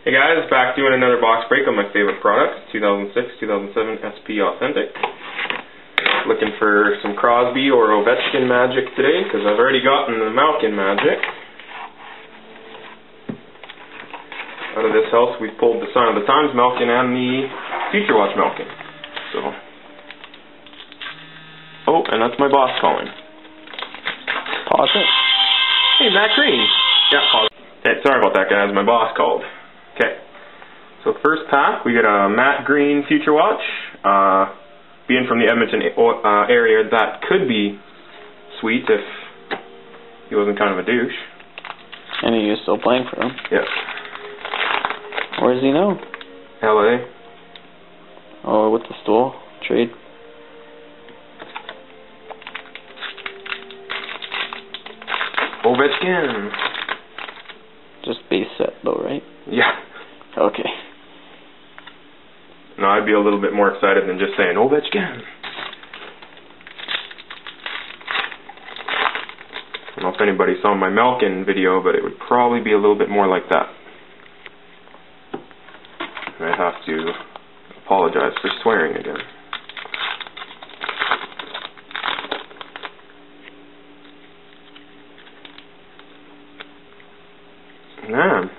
Hey guys, back doing another box break on my favorite product, 2006-2007 SP Authentic. Looking for some Crosby or Ovechkin Magic today, because I've already gotten the Malkin Magic. Out of this house we've pulled the Sign of the Times Malkin and the Future Watch Malkin. So, oh, and that's my boss calling. Pause it. Hey, Matt Green. Yeah, pause. Hey, sorry about that guys, my boss called. Okay, so first pack, we get a Matt Green Future Watch. Being from the Edmonton area, that could be sweet if he wasn't kind of a douche. And he was still playing for him. Yes. Where does he know? LA. Oh, with the Stoll trade. Ovechkin. Just base set though, right? Yeah. Okay. No, I'd be a little bit more excited than just saying Ovechkin. I don't know if anybody saw my Malkin video, but it would probably be a little bit more like that. I'd have to apologize for swearing again. Man.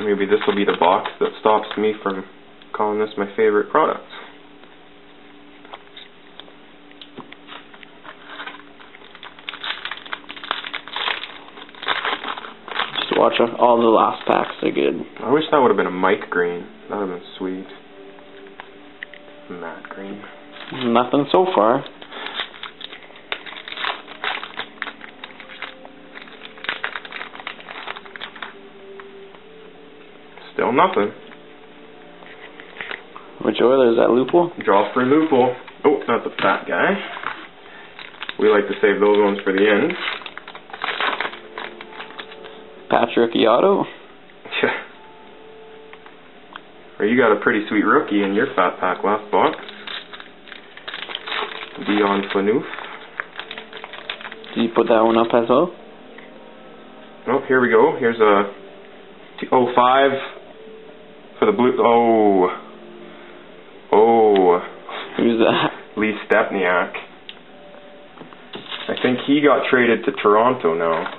Maybe this will be the box that stops me from calling this my favorite product. Just watch all the last packs, they're good. I wish that would have been a Mike Green. That would have been sweet. Matt Green. Nothing so far. Still nothing. Which Oilers? That Lupul? Draw for Lupul. Oh, that's a fat guy. We like to save those ones for the end. Patch rookie auto? Yeah. Or you got a pretty sweet rookie in your fat pack last box. Dion Phaneuf. Did you put that one up as well? Oh, here we go. Here's a 05 for the Blue. Oh. Who's that? Lee Stepniak. I think he got traded to Toronto now.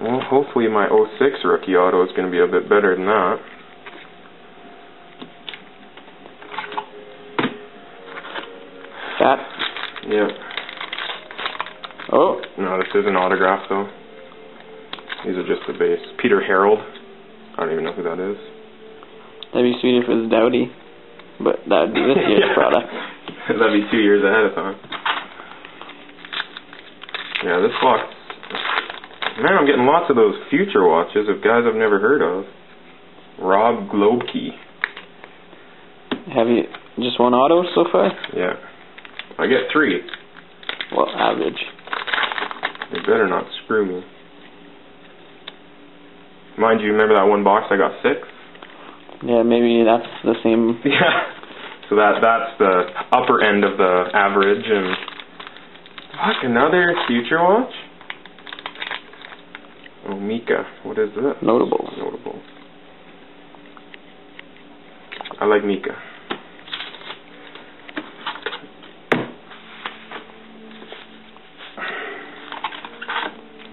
Well, hopefully my 06 rookie auto is going to be a bit better than that. Fat? Yeah. Oh. No, this is an autograph though. These are just the base. Peter Harold. I don't even know who that is. That'd be sweet if it was Doughty. But that'd be this year's product. That'd be 2 years ahead of time. Yeah, this box. Man, I'm getting lots of those Future Watches of guys I've never heard of. Rob Globkey. Have you just one auto so far? Yeah. I get 3. Well, average. They better not screw me. Mind you, remember that one box I got 6? Yeah, maybe that's the same. Yeah. So that's the upper end of the average. And fuck, another Future Watch? Oh, Mika. What is this? Notables. Notable. I like Mika.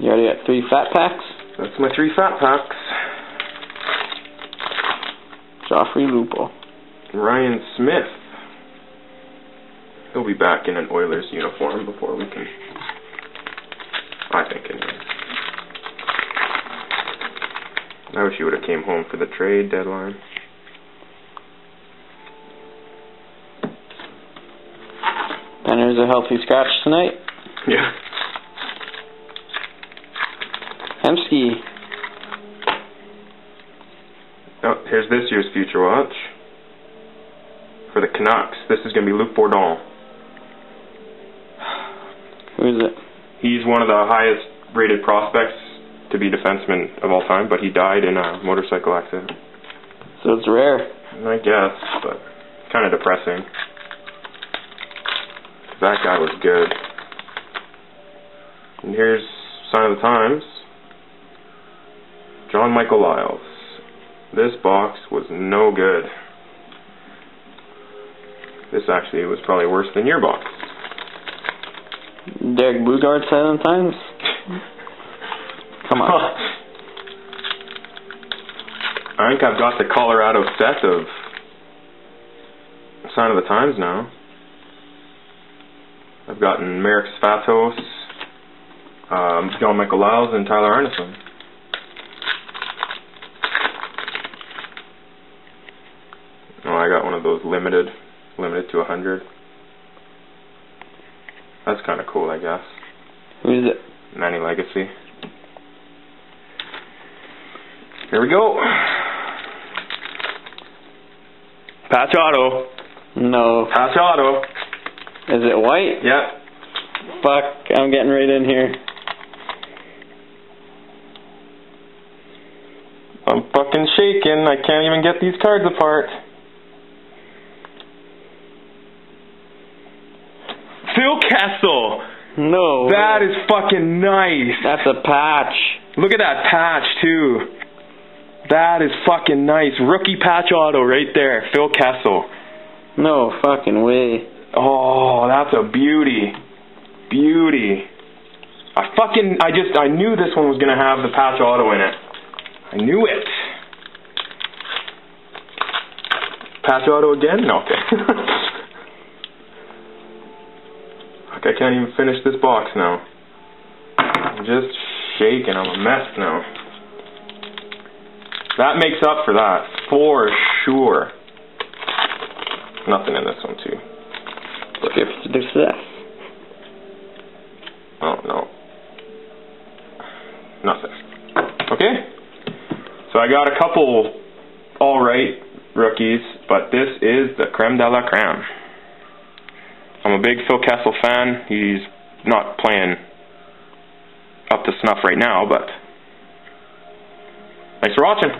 You already got 3 fat packs? That's my 3 fat packs. Joffrey Lupul. Ryan Smith. He'll be back in an Oilers uniform before we can... I think anyway. I wish he would have came home for the trade deadline. Penner's a healthy scratch tonight. Yeah. Hemsky. Oh, here's this year's Future Watch. For the Canucks, this is going to be Luc Bourdon. Who is it? He's one of the highest rated prospects to be defenseman of all time, but he died in a motorcycle accident. So it's rare. I guess, but kind of depressing. That guy was good. And here's Sign of the Times. John Michael Lyles. This box was no good. This actually was probably worse than your box. Derek Boogaard 7 times? Come on. I think I've got the Colorado set of Sign of the Times now. I've gotten Merrick Svatos, John Michael Lyles, and Tyler Arneson. Oh, I got one of those limited to 100. That's kind of cool, I guess. Who is it? Manny Legacy. Here we go. Patch auto. No. Patch auto. Is it white? Yeah. Fuck, I'm getting right in here. I'm fucking shaking. I can't even get these cards apart. Phil Kessel. No. That is fucking nice. That's a patch. Look at that patch too. That is fucking nice. Rookie patch auto right there. Phil Kessel. No fucking way. Oh, that's a beauty. Beauty. I knew this one was gonna have the patch auto in it. I knew it. Patch auto again? No, okay. I can't even finish this box now. I'm just shaking. I'm a mess now. That makes up for that, for sure. Nothing in this one, too. Success. Oh, no. Nothing. Okay? So I got a couple alright rookies, but this is the creme de la creme. I'm a big Phil Kessel fan. He's not playing up to snuff right now, but thanks for watching.